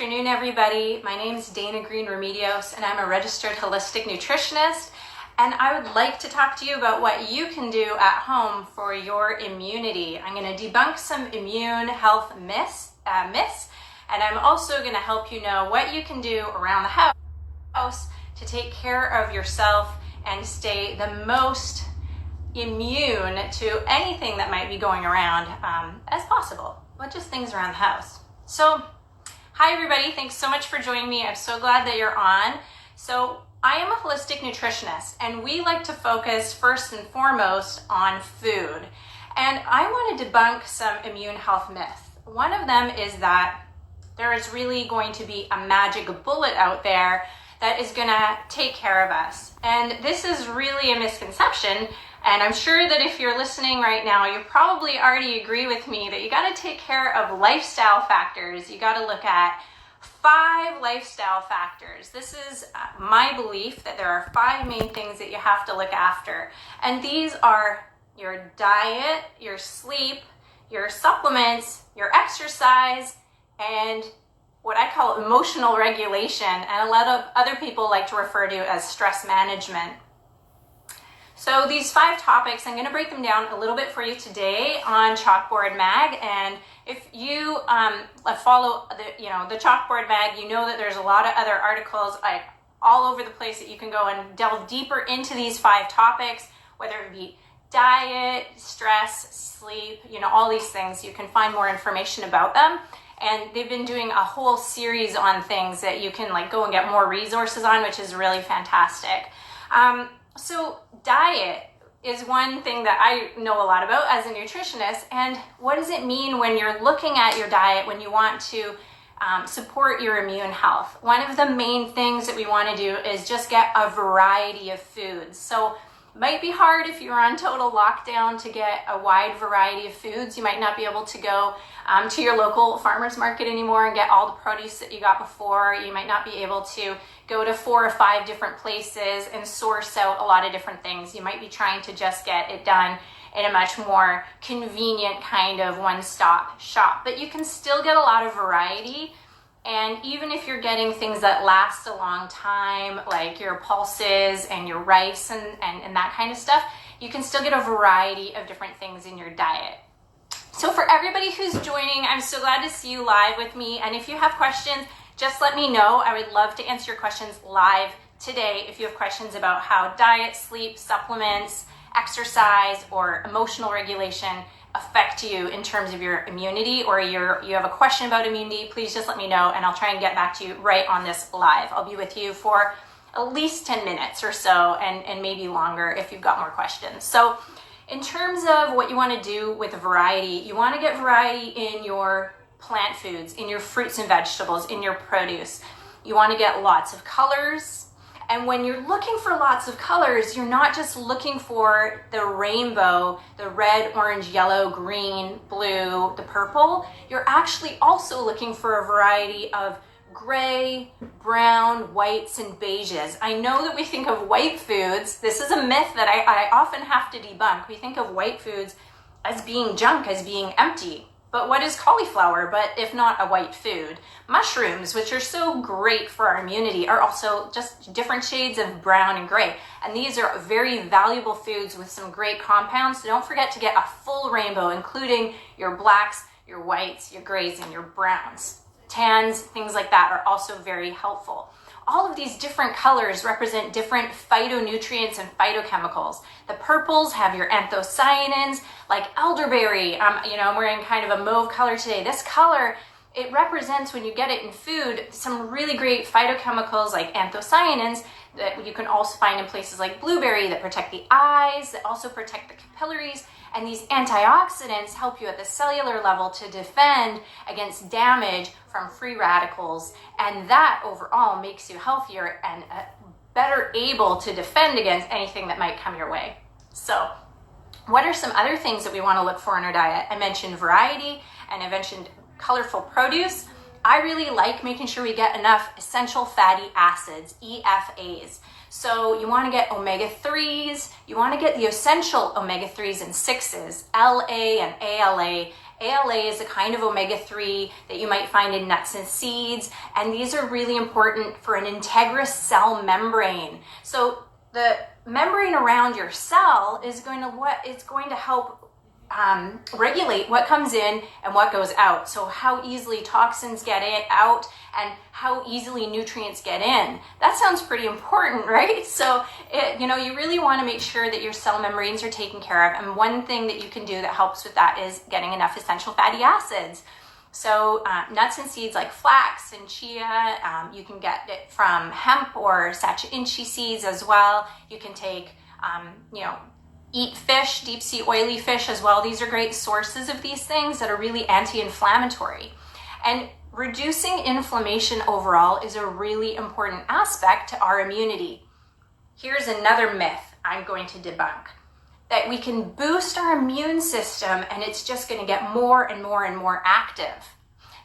afternoon, everybody. My name is Dana Green Remedios, and I'm a registered holistic nutritionist. And I would like to talk to you about what you can do at home for your immunity. I'm going to debunk some immune health myths, and I'm also going to help you know what you can do around the house to take care of yourself and stay the most immune to anything that might be going around as possible, but just things around the house. So, hi everybody, thanks so much for joining me. I'm so glad that you're on. So, I am a holistic nutritionist, and we like to focus first and foremost on food. And I want to debunk some immune health myths. One of them is that there is really going to be a magic bullet out there that is going to take care of us. And this is really a misconception. And I'm sure that if you're listening right now, you probably already agree with me that you got to take care of lifestyle factors. You got to look at 5 lifestyle factors. This is my belief that there are 5 main things that you have to look after. And these are your diet, your sleep, your supplements, your exercise, and what I call emotional regulation. And a lot of other people like to refer to as stress management. So these 5 topics, I'm going to break them down a little bit for you today on Chalkboard Mag. And if you follow the Chalkboard Mag, you know that there's a lot of other articles all over the place that you can go and delve deeper into these 5 topics, whether it be diet, stress, sleep, all these things. You can find more information about them. And they've been doing a whole series on things that you can go and get more resources on, which is really fantastic. So diet is one thing that I know a lot about as a nutritionist. And what does it mean when you're looking at your diet, when you want to support your immune health? One of the main things that we want to do is just get a variety of foods. So it might be hard if you're on total lockdown to get a wide variety of foods. You might not be able to go to your local farmer's market anymore and get all the produce that you got before. You might not be able to go to 4 or 5 different places and source out a lot of different things. You might be trying to just get it done in a much more convenient kind of one-stop shop. But you can still get a lot of variety. And even if you're getting things that last a long time, like your pulses and your rice and that kind of stuff, you can still get a variety of different things in your diet. So for everybody who's joining, I'm so glad to see you live with me. And if you have questions, just let me know. I would love to answer your questions live today if you have questions about how diet, sleep, supplements, exercise, or emotional regulation affect you in terms of your immunity, or you have a question about immunity. Please just let me know and I'll try and get back to you right on this live. I'll be with you for at least 10 minutes or so, and maybe longer if you've got more questions. So in terms of what you want to do with variety, you want to get variety in your plant foods, in your fruits and vegetables, in your produce. You want to get lots of colors. And when you're looking for lots of colors, you're not just looking for the rainbow, the red, orange, yellow, green, blue, the purple. You're actually also looking for a variety of gray, brown, whites, and beiges. I know that we think of white foods. This is a myth that I often have to debunk. We think of white foods as being junk, as being empty. But what is cauliflower, but if not a white food? Mushrooms, which are so great for our immunity, are also just different shades of brown and gray. And these are very valuable foods with some great compounds. So don't forget to get a full rainbow, including your blacks, your whites, your grays, and your browns. Tans, things like that are also very helpful. All of these different colors represent different phytonutrients and phytochemicals. The purples have your anthocyanins, like elderberry. I'm wearing kind of a mauve color today. This color, it represents, when you get it in food, some really great phytochemicals like anthocyanins that you can also find in places like blueberry that protect the eyes, that also protect the capillaries. And these antioxidants help you at the cellular level to defend against damage from free radicals. And that overall makes you healthier and better able to defend against anything that might come your way. So what are some other things that we want to look for in our diet? I mentioned variety and I mentioned colorful produce. I really like making sure we get enough essential fatty acids, EFAs. So you want to get omega-3s, you want to get the essential omega-3s and 6s, LA and ALA, ALA is a kind of omega-3 that you might find in nuts and seeds, and these are really important for an integrous cell membrane. So the membrane around your cell is going to help regulate what comes in and what goes out. So how easily toxins get out and how easily nutrients get in. That sounds pretty important, right? So you really want to make sure that your cell membranes are taken care of. And one thing that you can do that helps with that is getting enough essential fatty acids. So nuts and seeds like flax and chia, you can get it from hemp or sacha inchi seeds as well. You can take, eat fish, deep sea oily fish as well. These are great sources of these things that are really anti-inflammatory. And reducing inflammation overall is a really important aspect to our immunity. Here's another myth I'm going to debunk, that we can boost our immune system and it's just going to get more and more and more active.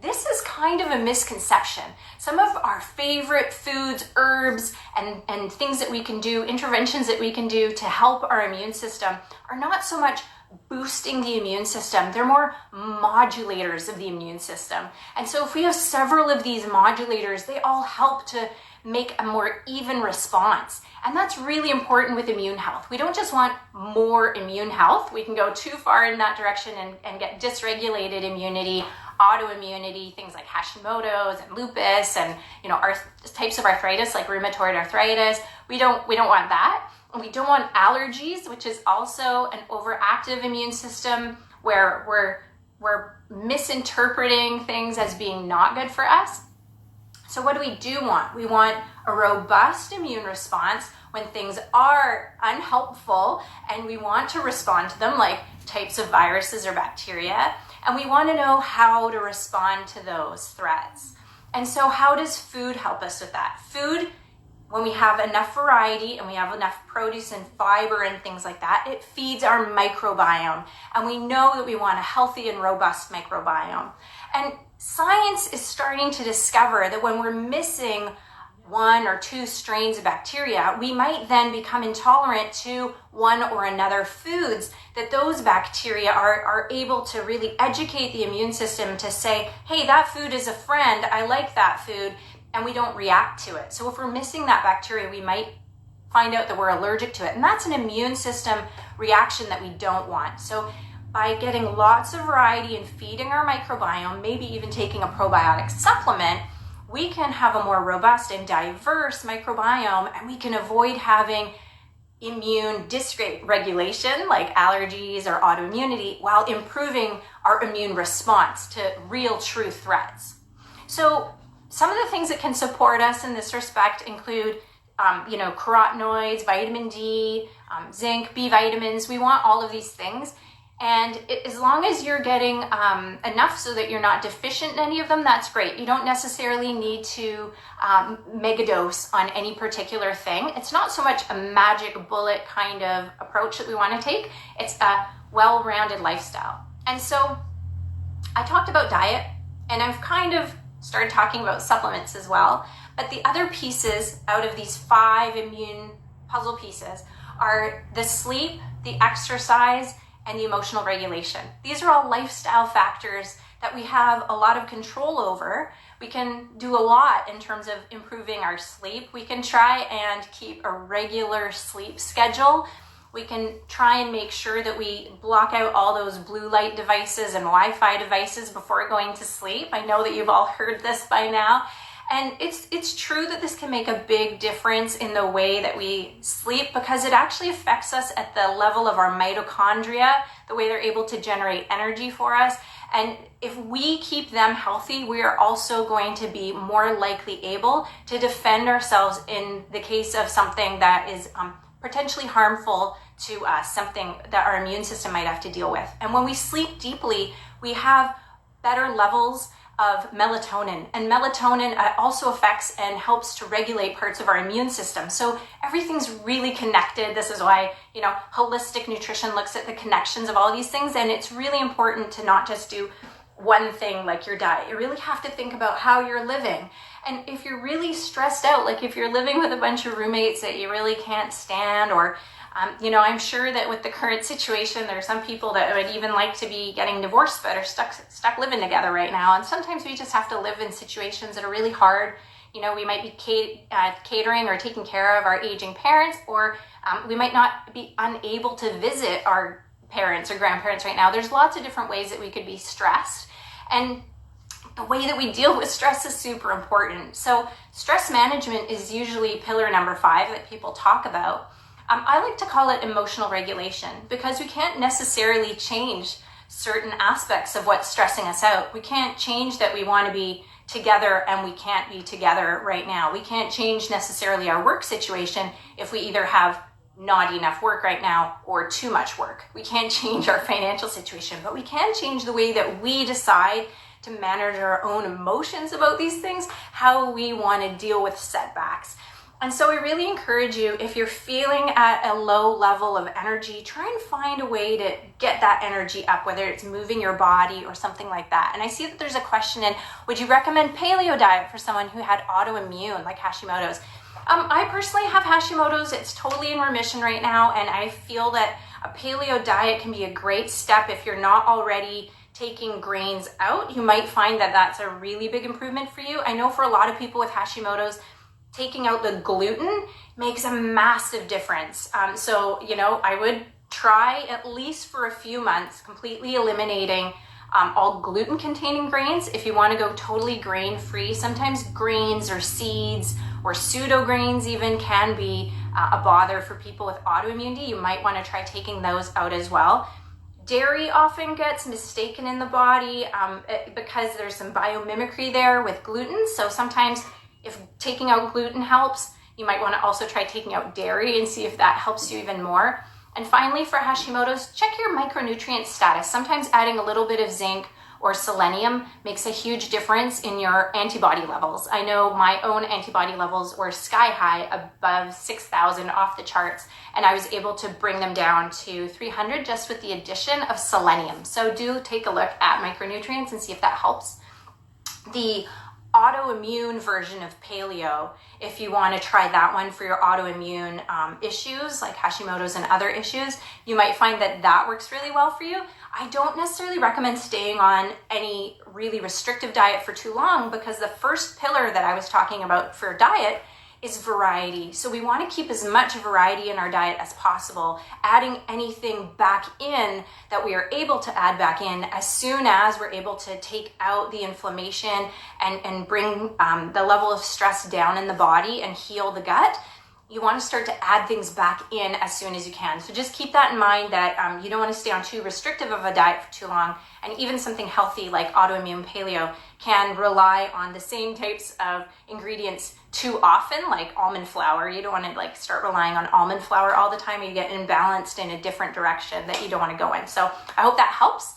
This is kind of a misconception. Some of our favorite foods, herbs, and things that we can do, interventions that we can do to help our immune system are not so much boosting the immune system. They're more modulators of the immune system. And so if we have several of these modulators, they all help to make a more even response. And that's really important with immune health. We don't just want more immune health. We can go too far in that direction and get dysregulated immunity, autoimmunity, things like Hashimoto's and lupus and types of arthritis like rheumatoid arthritis. We don't want that. And we don't want allergies, which is also an overactive immune system where we're misinterpreting things as being not good for us. So what do want? We want a robust immune response when things are unhelpful, and we want to respond to them like types of viruses or bacteria, and we want to know how to respond to those threats. And so how does food help us with that? Food, when we have enough variety and we have enough produce and fiber and things like that, it feeds our microbiome. And we know that we want a healthy and robust microbiome. And science is starting to discover that when we're missing one or two strains of bacteria, we might then become intolerant to one or another foods, that those bacteria are able to really educate the immune system to say, hey, that food is a friend, I like that food, and we don't react to it. So if we're missing that bacteria, we might find out that we're allergic to it. And that's an immune system reaction that we don't want. So by getting lots of variety and feeding our microbiome, maybe even taking a probiotic supplement, we can have a more robust and diverse microbiome, and we can avoid having immune dysregulation like allergies or autoimmunity while improving our immune response to real true threats. So some of the things that can support us in this respect include carotenoids, vitamin D, zinc, B vitamins. We want all of these things. And as long as you're getting enough so that you're not deficient in any of them, that's great. You don't necessarily need to megadose on any particular thing. It's not so much a magic bullet kind of approach that we want to take. It's a well-rounded lifestyle. And so I talked about diet, and I've kind of started talking about supplements as well. But the other pieces out of these 5 immune puzzle pieces are the sleep, the exercise, and the emotional regulation. These are all lifestyle factors that we have a lot of control over. We can do a lot in terms of improving our sleep. We can try and keep a regular sleep schedule. We can try and make sure that we block out all those blue light devices and Wi-Fi devices before going to sleep. I know that you've all heard this by now. And it's true that this can make a big difference in the way that we sleep, because it actually affects us at the level of our mitochondria, the way they're able to generate energy for us. And if we keep them healthy, we are also going to be more likely able to defend ourselves in the case of something that is potentially harmful to us, something that our immune system might have to deal with. And when we sleep deeply, we have better levels of melatonin, and melatonin also affects and helps to regulate parts of our immune system. So everything's really connected. This is why, holistic nutrition looks at the connections of all these things, and it's really important to not just do one thing like your diet. You really have to think about how you're living. And if you're really stressed out, like if you're living with a bunch of roommates that you really can't stand, or I'm sure that with the current situation, there are some people that would even like to be getting divorced but are stuck living together right now. And sometimes we just have to live in situations that are really hard. We might be catering or taking care of our aging parents, or we might not be unable to visit our parents or grandparents right now. There's lots of different ways that we could be stressed. And the way that we deal with stress is super important. So stress management is usually pillar number 5 that people talk about. I like to call it emotional regulation, because we can't necessarily change certain aspects of what's stressing us out. We can't change that we want to be together and we can't be together right now. We can't change necessarily our work situation if we either have not enough work right now or too much work. We can't change our financial situation, but we can change the way that we decide to manage our own emotions about these things, how we want to deal with setbacks. And so I really encourage you, if you're feeling at a low level of energy, try and find a way to get that energy up, whether it's moving your body or something like that. And I see that there's a question in, would you recommend paleo diet for someone who had autoimmune like Hashimoto's? I personally have Hashimoto's. It's totally in remission right now. And I feel that a paleo diet can be a great step if you're not already taking grains out. You might find that that's a really big improvement for you. I know for a lot of people with Hashimoto's, taking out the gluten makes a massive difference. I would try at least for a few months completely eliminating all gluten-containing grains. If you want to go totally grain-free, sometimes grains or seeds or pseudo-grains even can be a bother for people with autoimmunity. You might want to try taking those out as well. Dairy often gets mistaken in the body because there's some biomimicry there with gluten. So sometimes if taking out gluten helps, you might want to also try taking out dairy and see if that helps you even more. And finally, for Hashimoto's, check your micronutrient status. Sometimes adding a little bit of zinc or selenium makes a huge difference in your antibody levels. I know my own antibody levels were sky high, above 6,000, off the charts, and I was able to bring them down to 300 just with the addition of selenium. So do take a look at micronutrients and see if that helps. The autoimmune version of paleo, if you want to try that one for your autoimmune issues like Hashimoto's and other issues, you might find that that works really well for you. I don't necessarily recommend staying on any really restrictive diet for too long, because the first pillar that I was talking about for diet is variety. So we want to keep as much variety in our diet as possible, adding anything back in that we are able to add back in as soon as we're able to take out the inflammation and bring the level of stress down in the body and heal the gut. You want to start to add things back in as soon as you can. So just keep that in mind, that you don't want to stay on too restrictive of a diet for too long. And even something healthy like autoimmune paleo can rely on the same types of ingredients too often, like almond flour. You don't want to start relying on almond flour all the time. You get imbalanced in a different direction that you don't want to go in. So I hope that helps.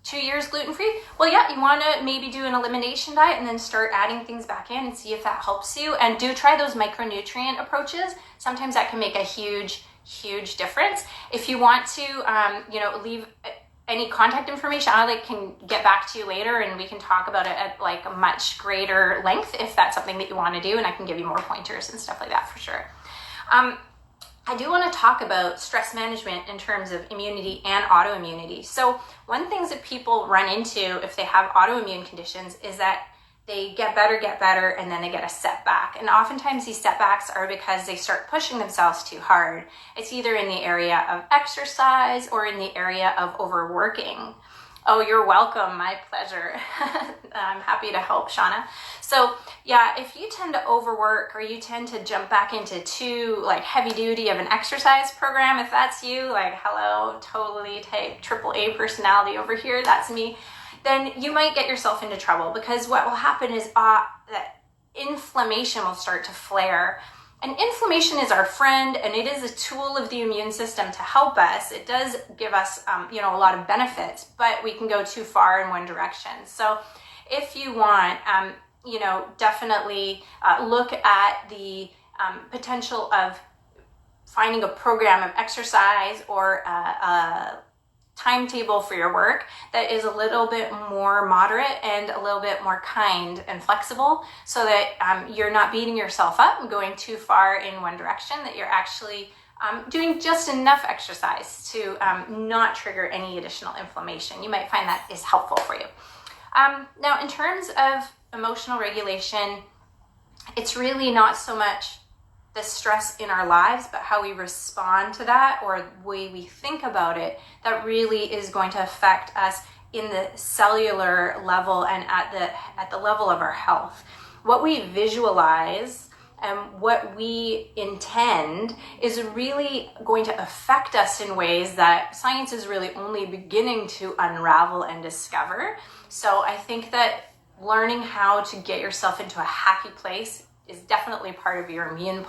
2 years gluten-free? Well, yeah, you want to maybe do an elimination diet and then start adding things back in and see if that helps you. And do try those micronutrient approaches. Sometimes that can make a huge difference. If you want to, leave any contact information, I can get back to you later and we can talk about it at a much greater length if that's something that you want to do, and I can give you more pointers and stuff like that for sure. I do want to talk about stress management in terms of immunity and autoimmunity. So one thing that people run into if they have autoimmune conditions is that they get better, and then they get a setback. And oftentimes these setbacks are because they start pushing themselves too hard. It's either in the area of exercise or in the area of overworking. Oh, you're welcome. My pleasure. I'm happy to help, Shauna. So yeah, if you tend to overwork or you tend to jump back into too heavy duty of an exercise program, if that's you, hello, totally type AAA personality over here, that's me, then you might get yourself into trouble, because what will happen is that inflammation will start to flare. And inflammation is our friend, and it is a tool of the immune system to help us. It does give us, a lot of benefits, but we can go too far in one direction. So if you want, definitely look at the potential of finding a program of exercise or timetable for your work that is a little bit more moderate and a little bit more kind and flexible, so that you're not beating yourself up and going too far in one direction, that you're actually doing just enough exercise to not trigger any additional inflammation. You might find that is helpful for you. Now, in terms of emotional regulation, it's really not so much the stress in our lives, but how we respond to that, or the way we think about it, that really is going to affect us in the cellular level and at the level of our health. What we visualize and what we intend is really going to affect us in ways that science is really only beginning to unravel and discover. So I think that learning how to get yourself into a happy place is definitely part of your immune